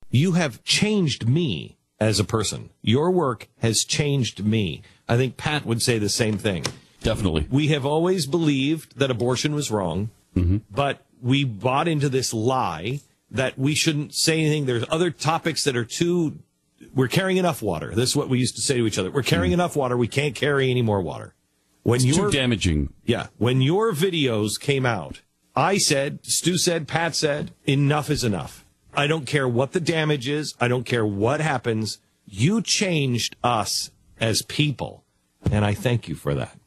You have changed me as a person. Your work has changed me. I think Pat would say the same thing. Definitely. We have always believed that abortion was wrong, but we bought into this lie that we shouldn't say anything. There's other topics that are too... We're carrying enough water. This is what we used to say to each other. We're carrying enough water. We can't carry any more water. It's too damaging. Yeah. When your videos came out, I said, Stu said, Pat said, enough is enough. I don't care what the damage is. I don't care what happens. You changed us as people, and I thank you for that.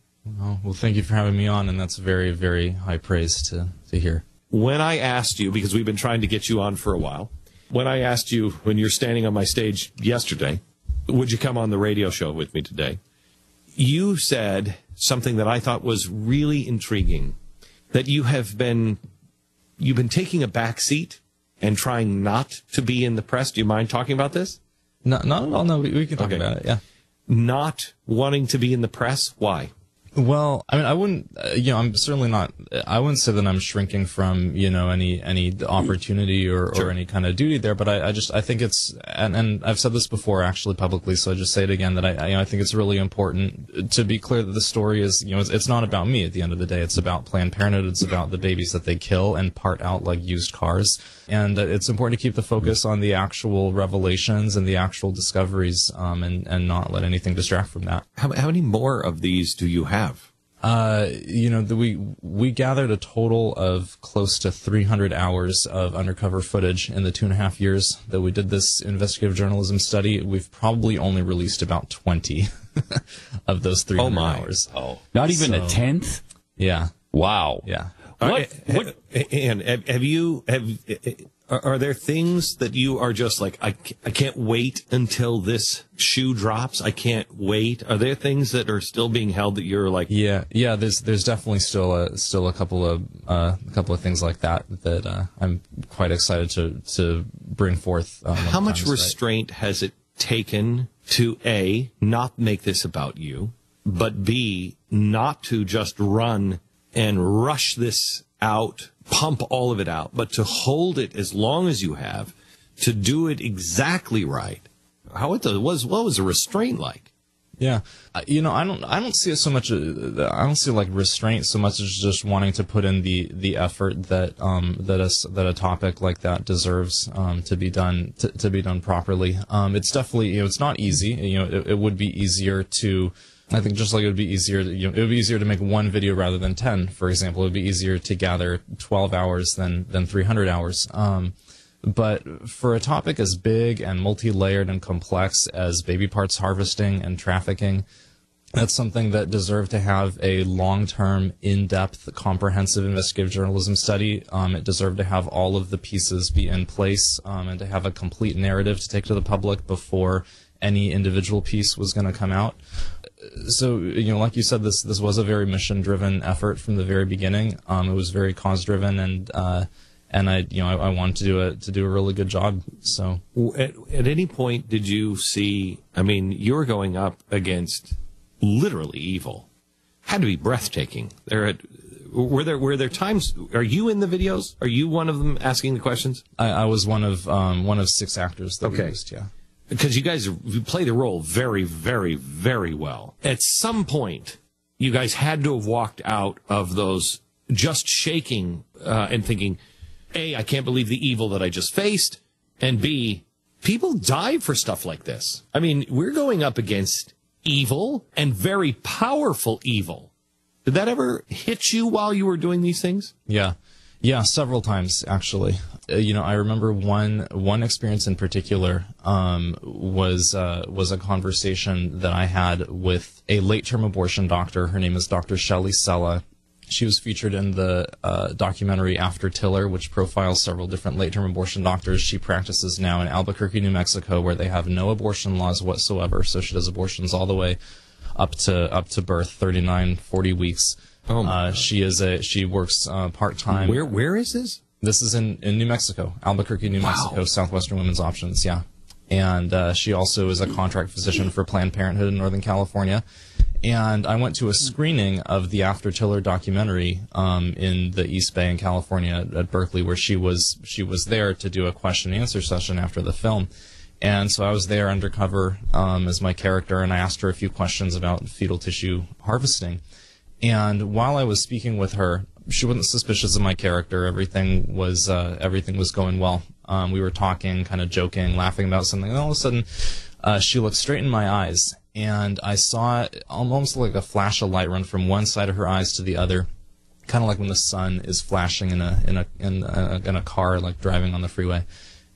Oh, well, thank you for having me on, and that's very, very high praise to hear. When I asked you, because we've been trying to get you on for a while, when I asked you, when you're standing on my stage yesterday, would you come on the radio show with me today? You said something that I thought was really intriguing, that you've been taking a back seat and trying not to be in the press. Do you mind talking about this? No, not at all. No, we can talk about it, yeah. Not wanting to be in the press? Why? Well, I mean, I wouldn't, I'm certainly not, I wouldn't say that I'm shrinking from, any opportunity or any kind of duty there, but I think it's, and I've said this before actually publicly, so I just say it again, that I think it's really important to be clear that the story is, it's not about me at the end of the day. It's about Planned Parenthood. It's about the babies that they kill and part out like used cars. And it's important to keep the focus on the actual revelations and the actual discoveries, and not let anything distract from that. How many more of these do you have? We gathered a total of close to 300 hours of undercover footage in the 2.5 years that we did this investigative journalism study. We've probably only released about 20 of those 300 hours. Oh, not even a tenth? Yeah. Wow. Yeah. And are there things that you are just like, I can't wait until this shoe drops? I can't wait. Are there things that are still being held that you're like? Yeah. There's definitely still a couple of things like that I'm quite excited to bring forth. How much restraint has it taken to A, not make this about you, but B, not to just run and rush this out, pump all of it out, but to hold it as long as you have, to do it exactly right? What was the restraint like? Yeah, I don't see it so much. I don't see like restraint so much as just wanting to put in the effort that a topic like that deserves to be done properly. It's definitely it's not easy. It would be easier to. I think just like it would be easier, it would be easier to make one video rather than 10, for example. It would be easier to gather 12 hours than 300 hours. But for a topic as big and multi-layered and complex as baby parts harvesting and trafficking, that's something that deserved to have a long-term, in-depth, comprehensive investigative journalism study. It deserved to have all of the pieces be in place, and to have a complete narrative to take to the public before any individual piece was going to come out. So, like you said, this was a very mission-driven effort from the very beginning. It was very cause-driven, and I wanted to do a really good job. So, at any point did you see? I mean, you were going up against literally evil. Had to be breathtaking. Were there times? Are you in the videos? Are you one of them asking the questions? I was one of 6 actors that we used. Yeah. Because you play the role very, very, very well. At some point, you guys had to have walked out of those just shaking and thinking, A, I can't believe the evil that I just faced, and B, people die for stuff like this. I mean, we're going up against evil and very powerful evil. Did that ever hit you while you were doing these things? Yeah, several times actually. I remember one experience in particular was a conversation that I had with a late-term abortion doctor. Her name is Dr. Shelley Sella. She was featured in the documentary After Tiller, which profiles several different late-term abortion doctors. She practices now in Albuquerque, New Mexico, where they have no abortion laws whatsoever. So she does abortions all the way up to birth, 39, 40 weeks. Oh, she works part-time. Where is this? This is in New Mexico, Albuquerque, New Mexico, Southwestern Women's Options, yeah. And she also is a contract physician for Planned Parenthood in Northern California. And I went to a screening of the After Tiller documentary in the East Bay in California at Berkeley, where she was there to do a question and answer session after the film. And so I was there undercover as my character, and I asked her a few questions about fetal tissue harvesting. And while I was speaking with her, she wasn't suspicious of my character. Everything was going well. We were talking, kind of joking, laughing about something, and all of a sudden she looked straight in my eyes. And I saw almost like a flash of light run from one side of her eyes to the other, kind of like when the sun is flashing in a car, like driving on the freeway.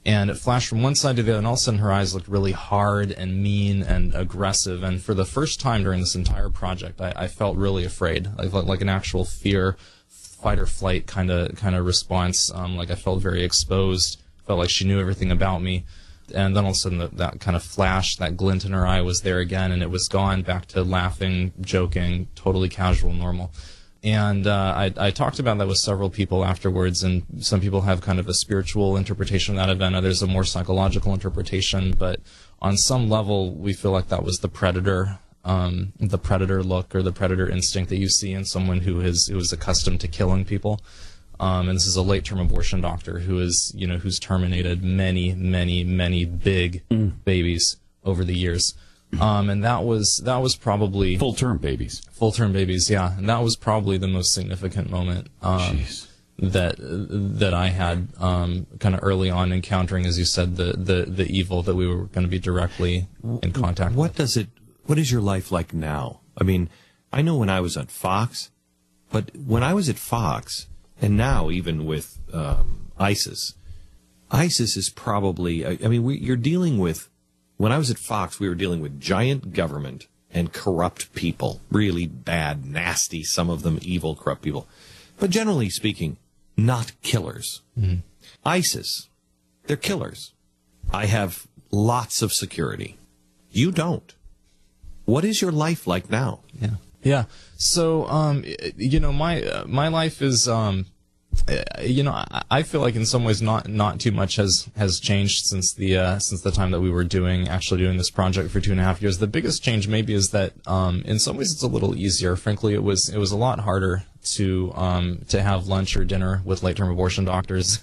And it flashed from one side to the other, and all of a sudden her eyes looked really hard and mean and aggressive. And for the first time during this entire project, I felt really afraid, like an actual fear, fight or flight kind of response. Like I felt very exposed, felt like she knew everything about me. And then all of a sudden that kind of flash, that glint in her eye was there again, and it was gone, back to laughing, joking, totally casual, normal. And I talked about that with several people afterwards, and some people have kind of a spiritual interpretation of that event, others a more psychological interpretation, but on some level we feel like that was the predator look or the predator instinct that you see in someone who is accustomed to killing people. And this is a late-term abortion doctor who's terminated many big babies over the years. And that was probably full-term babies. Full-term babies, yeah. And that was probably the most significant moment that I had kind of early on encountering, as you said, the evil that we were going to be directly in contact with. What is your life like now? I mean, I know when I was at Fox, but when I was at Fox, and now even with ISIS is probably, I mean, you're dealing with, when I was at Fox, we were dealing with giant government and corrupt people, really bad, nasty, some of them evil, corrupt people. But generally speaking, not killers. Mm-hmm. ISIS, they're killers. I have lots of security. You don't. What is your life like now? Yeah. So, my life is, I feel like in some ways not too much has changed since the time that we were actually doing this project for 2.5 years. The biggest change maybe is that in some ways it's a little easier. Frankly, it was a lot harder to have lunch or dinner with late-term abortion doctors,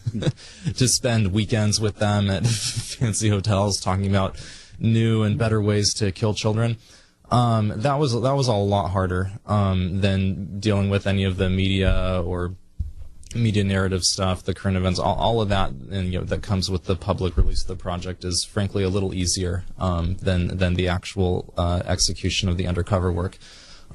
to spend weekends with them at fancy hotels talking about new and better ways to kill children. That was a lot harder than dealing with any of the media or media narrative stuff, the current events, all of that, and that comes with the public release of the project is frankly a little easier than the actual execution of the undercover work.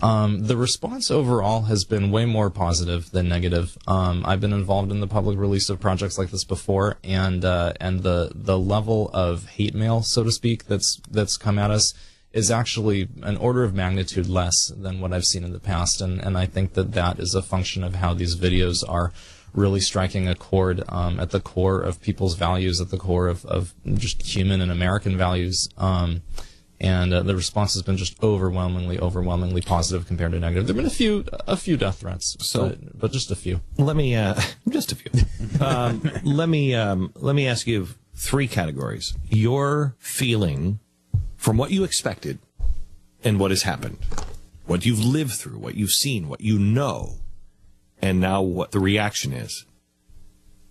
The response overall has been way more positive than negative. I've been involved in the public release of projects like this before, and the level of hate mail, so to speak, that's come at us is actually an order of magnitude less than what I've seen in the past, and I think that is a function of how these videos are really striking a chord at the core of people's values, at the core of just human and American values, and the response has been just overwhelmingly positive compared to negative. There have been a few death threats, but just a few. Let me just a few. Let me ask you 3 categories. Your feeling from what you expected and what has happened, what you've lived through, what you've seen, what you know, and now what the reaction is.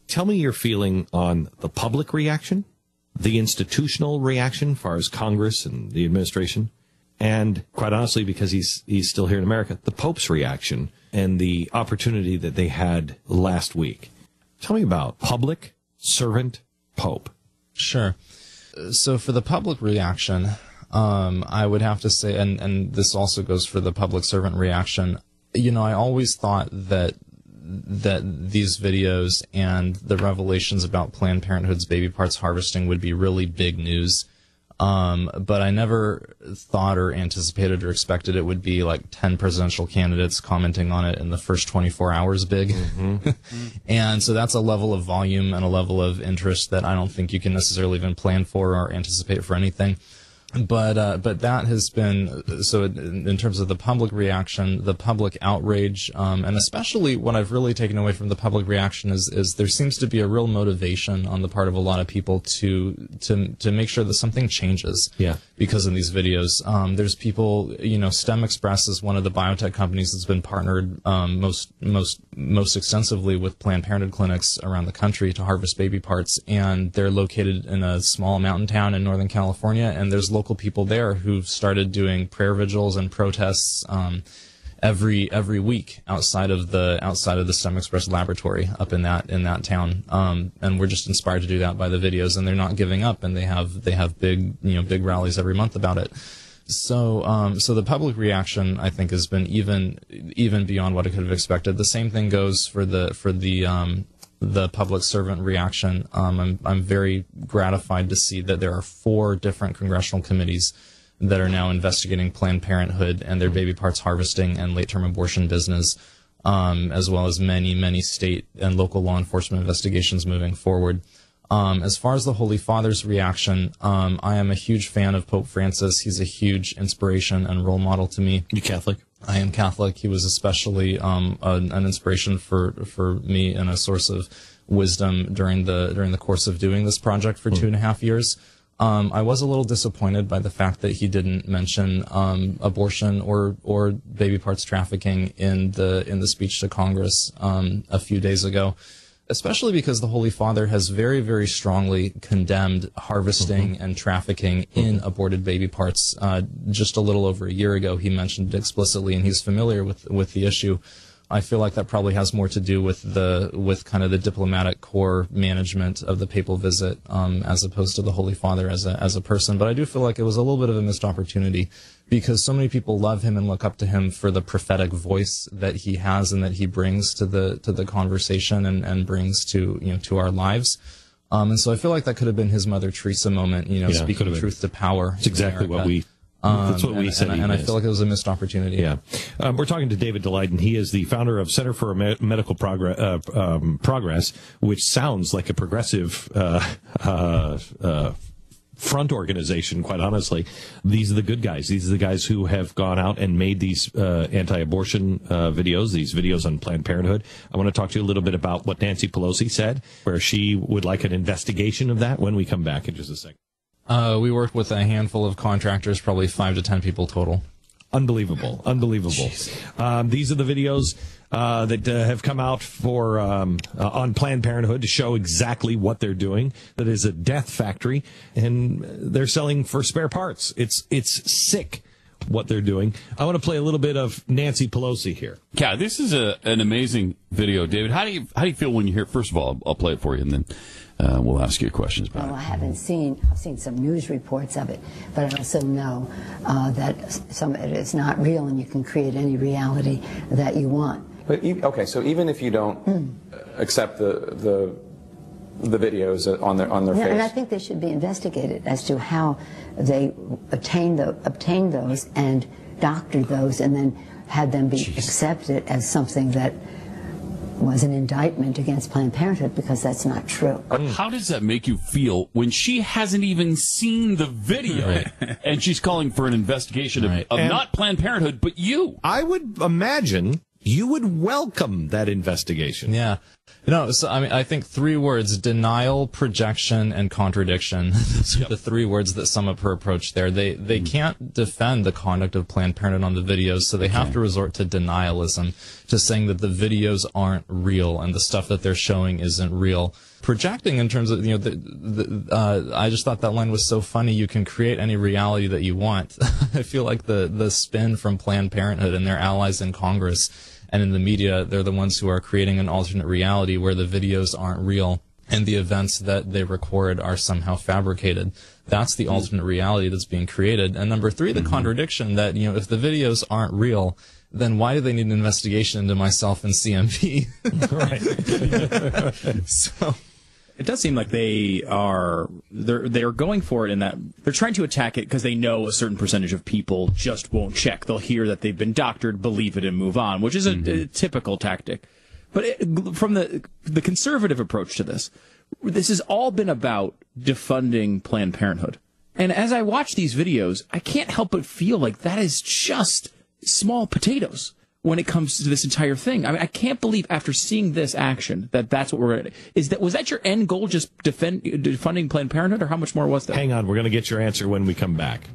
Tell me your feeling on the public reaction, the institutional reaction as far as Congress and the administration, and quite honestly, because he's still here in America, the Pope's reaction and the opportunity that they had last week. Tell me about public, servant, Pope. Sure. So for the public reaction, I would have to say, and this also goes for the public servant reaction, I always thought that these videos and the revelations about Planned Parenthood's baby parts harvesting would be really big news. But I never thought or anticipated or expected it would be like 10 presidential candidates commenting on it in the first 24 hours big. Mm-hmm. And so that's a level of volume and a level of interest that I don't think you can necessarily even plan for or anticipate for anything. But that has been, so in terms of the public reaction, the public outrage, and especially what I've really taken away from the public reaction is there seems to be a real motivation on the part of a lot of people to make sure that something changes. Yeah. Because of these videos. There's people, STEM Express is one of the biotech companies that's been partnered most extensively with Planned Parenthood clinics around the country to harvest baby parts, and they're located in a small mountain town in Northern California, and there's local people there who've started doing prayer vigils and protests every week outside of the STEM Express laboratory up in that town, and we're just inspired to do that by the videos, and they're not giving up, and they have big rallies every month about it. So the public reaction, I think, has been even beyond what I could have expected. The same thing goes for the public servant reaction. I'm very gratified to see that there are 4 different congressional committees that are now investigating Planned Parenthood and their baby parts harvesting and late-term abortion business, as well as many state and local law enforcement investigations moving forward. As far as the Holy Father's reaction, I am a huge fan of Pope Francis. He's a huge inspiration and role model to me. You Catholic? I am Catholic. He was especially an inspiration for me and a source of wisdom during the course of doing this project for 2.5 years. I was a little disappointed by the fact that he didn't mention abortion or baby parts trafficking in the speech to Congress a few days ago, especially because the Holy Father has very, very strongly condemned harvesting and trafficking in aborted baby parts. Just a little over a year ago, he mentioned it explicitly, and he's familiar with the issue. I feel like that probably has more to do with kind of the diplomatic corps management of the papal visit, as opposed to the Holy Father as a person. But I do feel like it was a little bit of a missed opportunity, because so many people love him and look up to him for the prophetic voice that he has and that he brings to the conversation and brings to our lives. And so I feel like that could have been his Mother Teresa moment, speaking truth to power. It's exactly what we. That's what we said. And I feel like it was a missed opportunity. Yeah. We're talking to David Daleiden. He is the founder of Center for Medical Progress, which sounds like a progressive front organization, quite honestly. These are the good guys. These are the guys who have gone out and made these anti-abortion videos, these videos on Planned Parenthood. I want to talk to you a little bit about what Nancy Pelosi said, where she would like an investigation of that when we come back in just a second. We worked with a handful of contractors, probably 5 to 10 people total. Unbelievable. These are the videos that have come out for on Planned Parenthood to show exactly what they're doing. That is a death factory, and they're selling for spare parts. It's sick what they're doing. I want to play a little bit of Nancy Pelosi here. Yeah, this is an amazing video, David. How do you feel when you hear it? First of all, I'll play it for you, and then we'll ask you questions about it. I've seen some news reports of it, but I also know that some of it is not real, and you can create any reality that you want. But so even if you don't accept the videos on their face, and I think they should be investigated as to how they obtained those and doctored those, and then had them be accepted as something that was an indictment against Planned Parenthood, because that's not true. How does that make you feel when she hasn't even seen the video and she's calling for an investigation of not Planned Parenthood, but you? I would imagine you would welcome that investigation. Yeah. So I think 3 words: denial, projection, and contradiction. Those are the 3 words that sum up her approach there. They can't defend the conduct of Planned Parenthood on the videos, so they have to resort to denialism, to saying that the videos aren't real and the stuff that they're showing isn't real. Projecting in terms of, I just thought that line was so funny. You can create any reality that you want. I feel like the spin from Planned Parenthood and their allies in Congress and in the media, they're the ones who are creating an alternate reality where the videos aren't real and the events that they record are somehow fabricated. That's the alternate reality that's being created. And number 3, the contradiction that, if the videos aren't real, then why do they need an investigation into myself and CMP? Right. So it does seem like they're going for it in that they're trying to attack it because they know a certain percentage of people just won't check. They'll hear that they've been doctored, believe it, and move on, which is a typical tactic. But from the conservative approach to this has all been about defunding Planned Parenthood. And as I watch these videos, I can't help but feel like that is just small potatoes when it comes to this entire thing. I mean, I can't believe after seeing this action that's what we're going to... Was that your end goal, just defunding Planned Parenthood, or how much more was that? Hang on, we're going to get your answer when we come back.